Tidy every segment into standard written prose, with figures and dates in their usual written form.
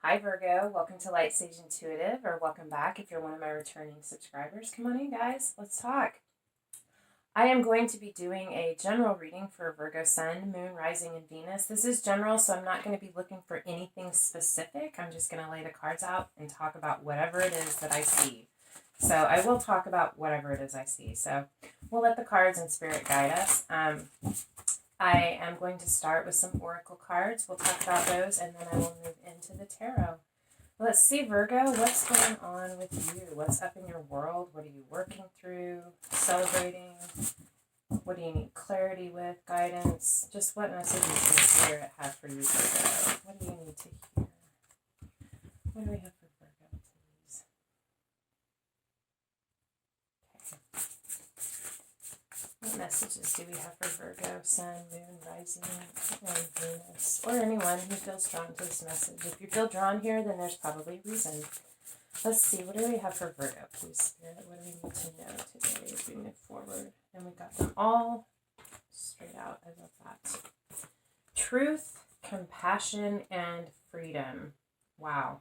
Hi Virgo, welcome to Lightsageintuitive, or welcome back if you're one of my returning subscribers. Come on in, guys, let's talk. I am going to be doing a general reading for Virgo Sun, Moon, Rising, and Venus. This is general, so I'm not going to be looking for anything specific. I'm just going to lay the cards out and talk about whatever it is that I see. So I will talk about whatever it is I see. So we'll let the cards and spirit guide us. I am going to start with some oracle cards. We'll talk about those, and then I will move into the tarot. Let's see, Virgo, what's going on with you? What's up in your world? What are you working through, celebrating? What do you need clarity with, guidance? Just what messages does Spirit have for you, Virgo? What do you need to hear? What do we have for Virgo, please? Okay. What messages do we have for Virgo, Sun, Moon, Rising, and Venus? Or anyone who feels drawn to this message. If you feel drawn here, then there's probably a reason. Let's see, what do we have for Virgo, please, Spirit? What do we need to know today as we move forward? And we got them all straight out. I love that. Truth, compassion, and freedom. Wow.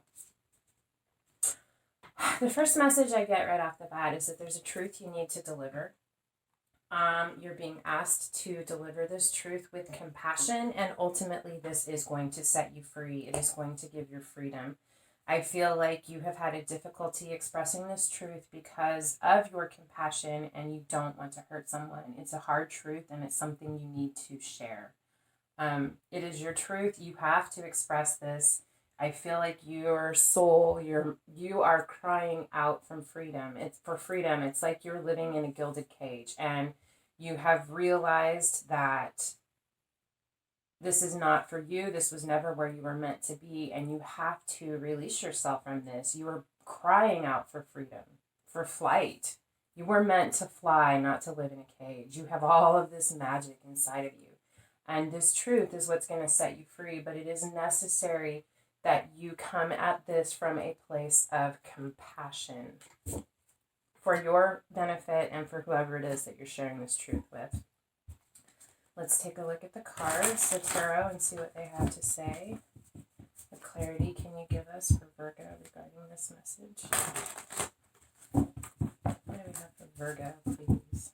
The first message I get right off the bat is that there's a truth you need to deliver. You're being asked to deliver this truth with compassion, and ultimately this is going to set you free. It is going to give you freedom. I feel like you have had a difficulty expressing this truth because of your compassion, and you don't want to hurt someone. It's a hard truth, and it's something you need to share. It is your truth. You have to express this. I feel like your soul, you are crying out from freedom. It's for freedom. It's like you're living in a gilded cage, and you have realized that this is not for you. This was never where you were meant to be, and you have to release yourself from this. You are crying out for freedom, for flight. You were meant to fly, not to live in a cage. You have all of this magic inside of you, and this truth is what's going to set you free, but it is necessary that you come at this from a place of compassion for your benefit and for whoever it is that you're sharing this truth with. Let's take a look at the cards, the tarot, and see what they have to say. What clarity can you give us for Virgo regarding this message? What do we have for Virgo, please?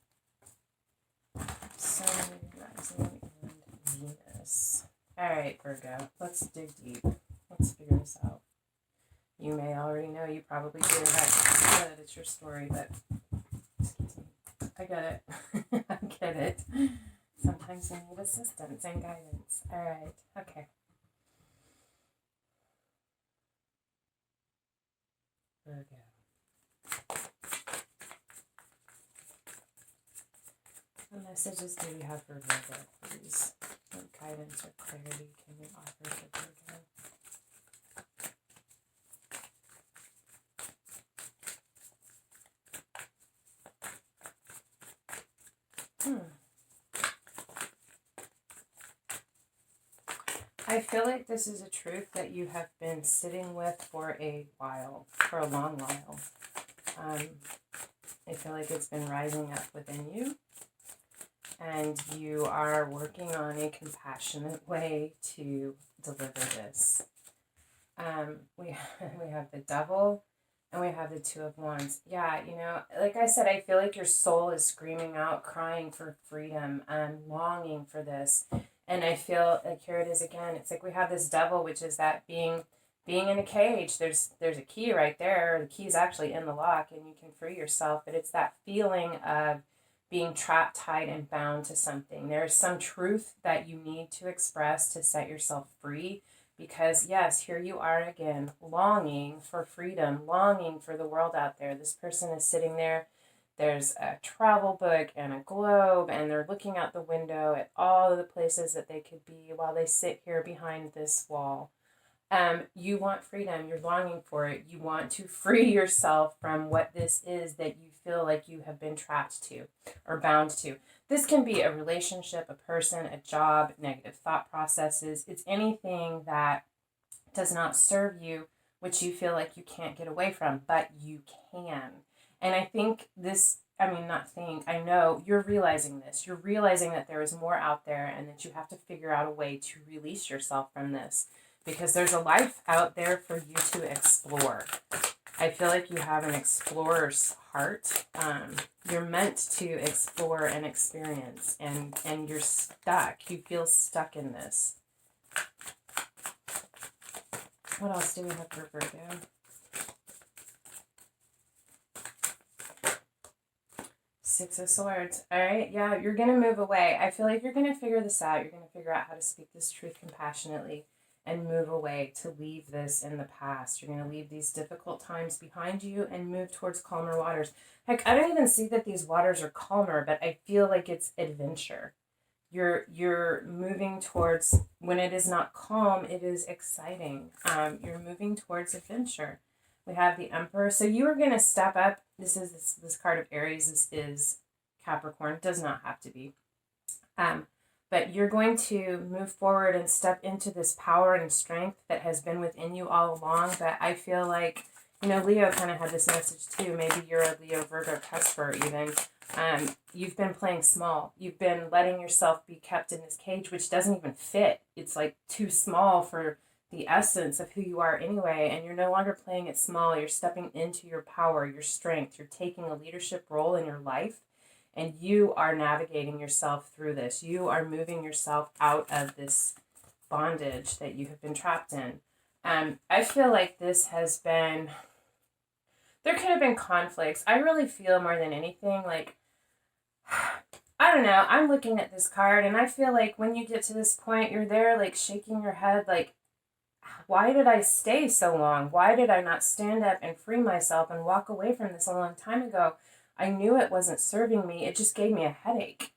Sun, Rising, and Venus. All right, Virgo, let's dig deep. Let's figure this out. You may already know, you probably do. That it's your story, but excuse me. I get it. I get it. Sometimes you need assistance and guidance. All right. Okay. Virgo. What messages do you have for Virgo, please? What guidance or clarity can you offer for Virgo? I feel like this is a truth that you have been sitting with for a while, for a long while. I feel like it's been rising up within you, and you are working on a compassionate way to deliver this. We have the Devil, and we have the Two of Wands. Yeah, like I said, I feel like your soul is screaming out, crying for freedom and longing for this. And I feel like here it is again. It's like we have this Devil, which is that being in a cage. There's a key right there. The key is actually in the lock, and you can free yourself. But it's that feeling of being trapped, tied, and bound to something. There is some truth that you need to express to set yourself free. Because yes, here you are again, longing for freedom, longing for the world out there. This person is sitting there. There's a travel book and a globe, and they're looking out the window at all of the places that they could be while they sit here behind this wall. You want freedom. You're longing for it. You want to free yourself from what this is that you feel like you have been trapped to or bound to. This can be a relationship, a person, a job, negative thought processes. It's anything that does not serve you, which you feel like you can't get away from, but you can. And I think I know you're realizing this. You're realizing that there is more out there, and that you have to figure out a way to release yourself from this. because there's a life out there for you to explore. I feel like you have an explorer's heart. You're meant to explore and experience, and you're stuck. You feel stuck in this. What else do we have for Virgo? Six of Swords. All right, yeah, you're going to move away. I feel like you're going to figure this out. You're going to figure out how to speak this truth compassionately and move away, to leave this in the past. You're going to leave these difficult times behind you and move towards calmer waters. Heck, I don't even see that these waters are calmer, but I feel like it's adventure. You're moving towards, when it is not calm, it is exciting. You're moving towards adventure. We have the Emperor. So you are going to step up. This is this card of Aries. This is Capricorn. It does not have to be. But you're going to move forward and step into this power and strength that has been within you all along. But I feel like, Leo kind of had this message too. Maybe you're a Leo, Virgo, Cusper even. You've been playing small. You've been letting yourself be kept in this cage, which doesn't even fit. It's like too small for the essence of who you are anyway. And you're no longer playing it small. You're stepping into your power, your strength. You're taking a leadership role in your life. And you are navigating yourself through this. You are moving yourself out of this bondage that you have been trapped in. I feel like this has been, there could have been conflicts. I really feel more than anything like, I don't know, I'm looking at this card and I feel like when you get to this point, you're there like shaking your head like, why did I stay so long? Why did I not stand up and free myself and walk away from this a long time ago? I knew it wasn't serving me. It just gave me a headache.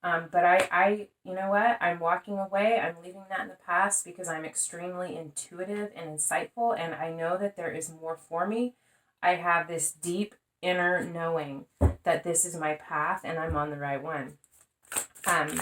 But I, you know what? I'm walking away. I'm leaving that in the past because I'm extremely intuitive and insightful. And I know that there is more for me. I have this deep inner knowing that this is my path and I'm on the right one. And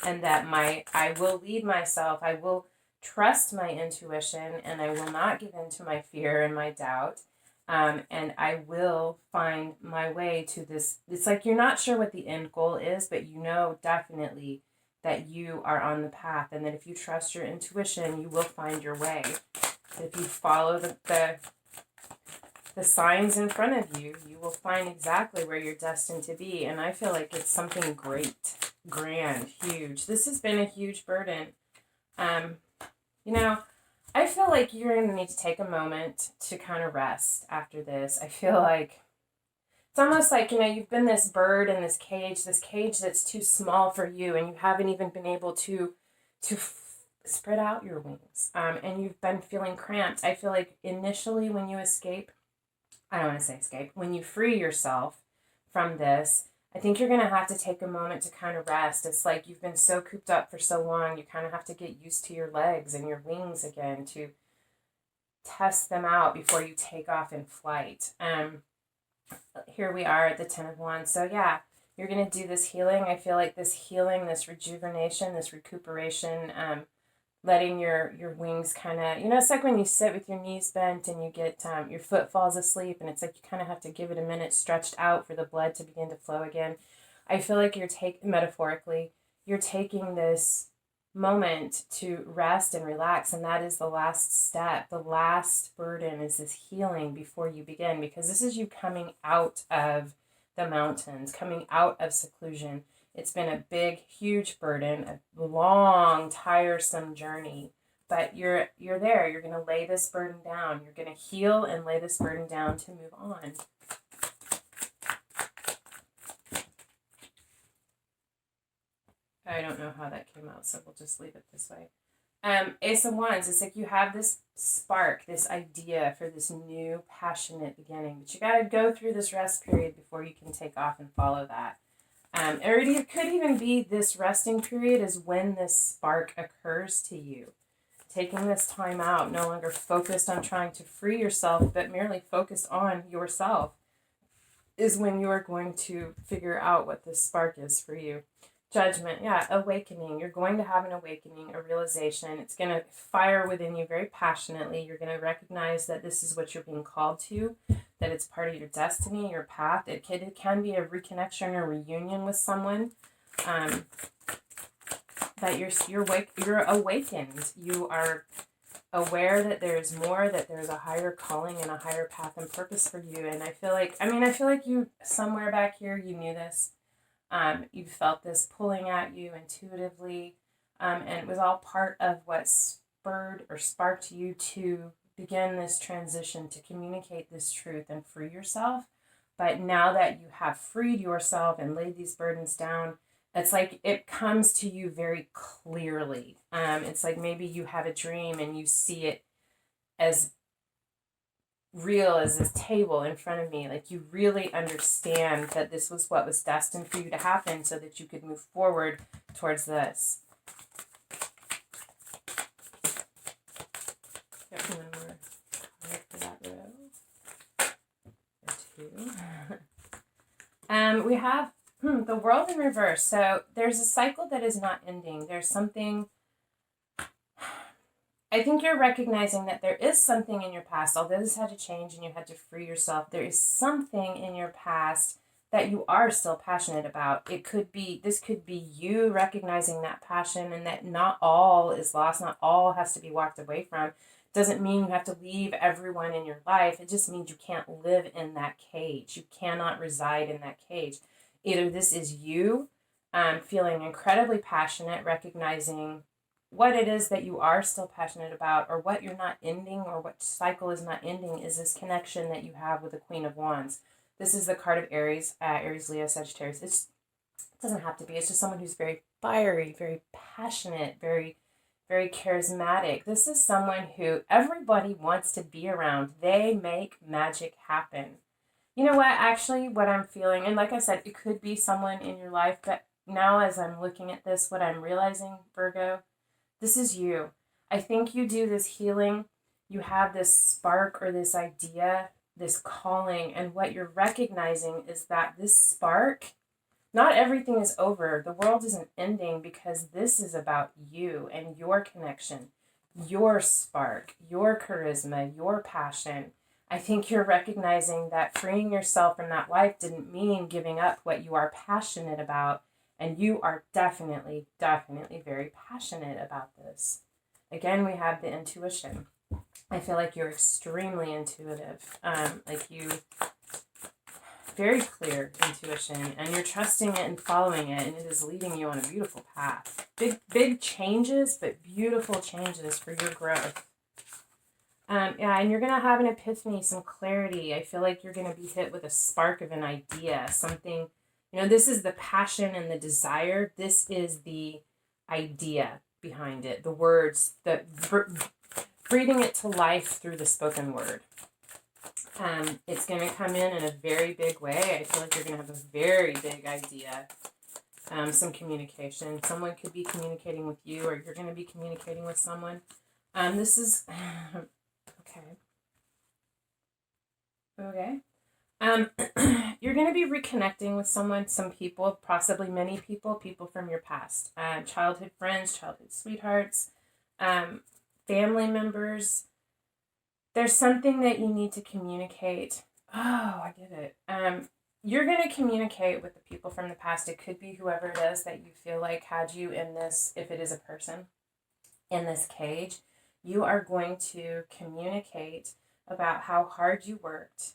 that I will lead myself. I will trust my intuition and I will not give in to my fear and my doubt. And I will find my way to this. It's like you're not sure what the end goal is, but you know definitely that you are on the path, and that if you trust your intuition, you will find your way. If you follow the signs in front of you, you will find exactly where you're destined to be. And I feel like it's something great, grand, huge. This has been a huge burden. I feel like you're going to need to take a moment to kind of rest after this. I feel like it's almost like, you've been this bird in this cage that's too small for you, and you haven't even been able to spread out your wings. And you've been feeling cramped. I feel like initially when you when you free yourself from this, I think you're going to have to take a moment to kind of rest. It's like you've been so cooped up for so long, you kind of have to get used to your legs and your wings again, to test them out before you take off in flight. Here we are at the 10 of Wands. So yeah, you're going to do this healing. I feel like this healing, this rejuvenation, this recuperation, letting your wings kind of, it's like when you sit with your knees bent and you get, your foot falls asleep, and it's like you kind of have to give it a minute stretched out for the blood to begin to flow again. I feel like metaphorically, you're taking this moment to rest and relax, and that is the last step. The last burden is this healing before you begin, because this is you coming out of the mountains, coming out of seclusion. It's been a big, huge burden, a long, tiresome journey, but you're there. You're going to lay this burden down. You're going to heal and lay this burden down to move on. I don't know how that came out, so we'll just leave it this way. Ace of Wands, it's like you have this spark, this idea for this new, passionate beginning, but you got to go through this rest period before you can take off and follow that. Or it could even be this resting period is when this spark occurs to you. Taking this time out, no longer focused on trying to free yourself, but merely focused on yourself, is when you are going to figure out what this spark is for you. Judgment, yeah, awakening. You're going to have an awakening, a realization. It's going to fire within you very passionately. You're going to recognize that this is what you're being called to, that it's part of your destiny, your path. It can be a reconnection or reunion with someone. That you're awakened. You are aware that there's more, that there's a higher calling and a higher path and purpose for you. And I feel like you, somewhere back here, you knew this. You felt this pulling at you intuitively. And it was all part of what spurred or sparked you to begin this transition to communicate this truth and free yourself. But now that you have freed yourself and laid these burdens down, it's like it comes to you very clearly. It's like maybe you have a dream and you see it as real as this table in front of me. Like you really understand that this was what was destined for you to happen so that you could move forward towards this. Got one more card for that row. Or two. We have the world in reverse. So there's a cycle that is not ending. There's something, I think you're recognizing that there is something in your past, although this had to change and you had to free yourself, there is something in your past that you are still passionate about. This could be you recognizing that passion and that not all is lost, not all has to be walked away from. Doesn't mean you have to leave everyone in your life. It just means you can't live in that cage. You cannot reside in that cage. Either this is you feeling incredibly passionate, recognizing what it is that you are still passionate about, or what you're not ending, or what cycle is not ending, is this connection that you have with the Queen of Wands. This is the card of Aries, Aries, Leo, Sagittarius. It doesn't have to be. It's just someone who's very fiery, very passionate, very, very charismatic. This is someone who everybody wants to be around. They make magic happen. You know what, actually, what I'm feeling, and like I said, it could be someone in your life, but now as I'm looking at this, what I'm realizing, Virgo, this is you. I think you do this healing, you have this spark or this idea, this calling, and what you're recognizing is that this spark, not everything is over. The world isn't ending because this is about you and your connection, your spark, your charisma, your passion. I think you're recognizing that freeing yourself from that life didn't mean giving up what you are passionate about. And you are definitely, definitely very passionate about this. Again, we have the intuition. I feel like you're extremely intuitive. Very clear intuition. And you're trusting it and following it. And it is leading you on a beautiful path. Big changes, but beautiful changes for your growth. And you're going to have an epiphany, some clarity. I feel like you're going to be hit with a spark of an idea, something, this is the passion and the desire. This is the idea behind it, the words, breathing it to life through the spoken word. It's going to come in a very big way. I feel like you're going to have a very big idea, some communication. Someone could be communicating with you, or you're going to be communicating with someone. This is... Okay. You're going to be reconnecting with someone, some people, possibly many people from your past. Childhood friends, childhood sweethearts, family members. There's something that you need to communicate. Oh, I get it. You're going to communicate with the people from the past. It could be whoever it is that you feel like had you in this, if it is a person, in this cage. You are going to communicate about how hard you worked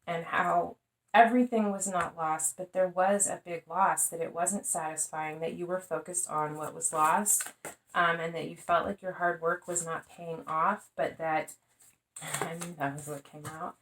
and how everything was not lost, but there was a big loss, that it wasn't satisfying, that you were focused on what was lost, and that you felt like your hard work was not paying off, but that, that was what came out,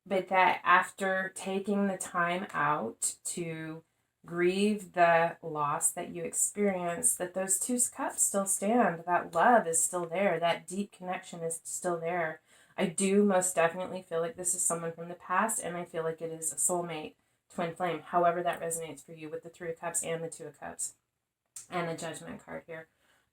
but that after taking the time out to grieve the loss that you experienced, that those two cups still stand, that love is still there, that deep connection is still there. I do most definitely feel like this is someone from the past, and I feel like it is a soulmate, twin flame, however that resonates for you with the Three of Cups and the Two of Cups and the Judgment card here.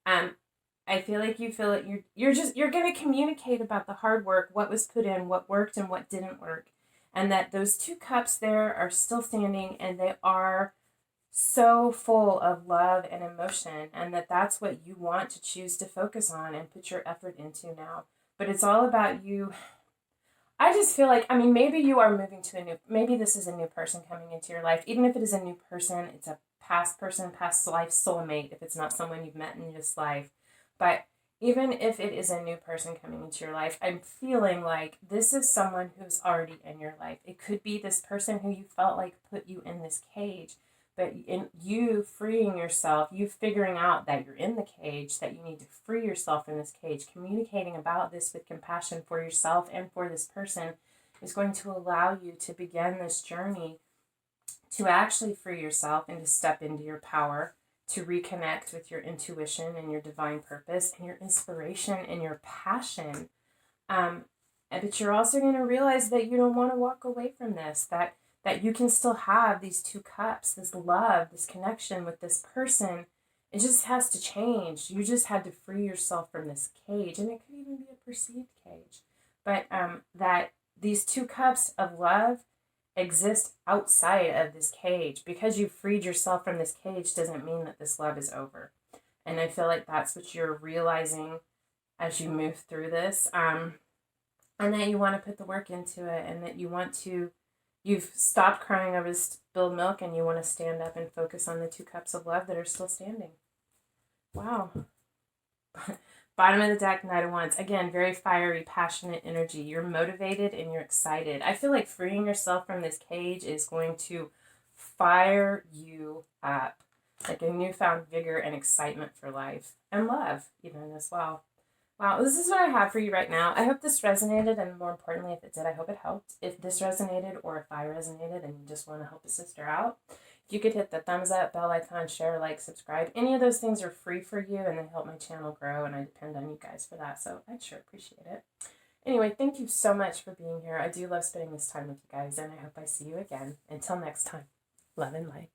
I feel like you're going to communicate about the hard work, what was put in, what worked and what didn't work, and that those two cups there are still standing, and they are so full of love and emotion, and that's what you want to choose to focus on and put your effort into now. But it's all about you. I just feel like, maybe you are moving to maybe this is a new person coming into your life. Even if it is a new person, it's a past person, past life soulmate, if it's not someone you've met in this life. But even if it is a new person coming into your life, I'm feeling like this is someone who's already in your life. It could be this person who you felt like put you in this cage, but in you freeing yourself, you figuring out that you're in the cage, that you need to free yourself from this cage, communicating about this with compassion for yourself and for this person is going to allow you to begin this journey to actually free yourself and to step into your power, to reconnect with your intuition and your divine purpose and your inspiration and your passion. But you're also going to realize that you don't want to walk away from this, that you can still have these two cups, this love, this connection with this person. It just has to change. You just had to free yourself from this cage, and it could even be a perceived cage. But that these two cups of love exist outside of this cage. Because you freed yourself from this cage doesn't mean that this love is over. And I feel like that's what you're realizing as you move through this. And that you want to put the work into it, and that you've stopped crying over spilled milk, and you want to stand up and focus on the two cups of love that are still standing. Wow. Bottom of the deck, Knight of Wands. Again, very fiery, passionate energy. You're motivated and you're excited. I feel like freeing yourself from this cage is going to fire you up. Like a newfound vigor and excitement for life. And love, even, as well. Wow, this is what I have for you right now. I hope this resonated, and more importantly, if it did, I hope it helped. If this resonated, or if I resonated and you just want to help a sister out, if you could hit the thumbs up, bell icon, share, like, subscribe. Any of those things are free for you, and they help my channel grow, and I depend on you guys for that, so I'd sure appreciate it. Anyway, thank you so much for being here. I do love spending this time with you guys, and I hope I see you again. Until next time, love and light.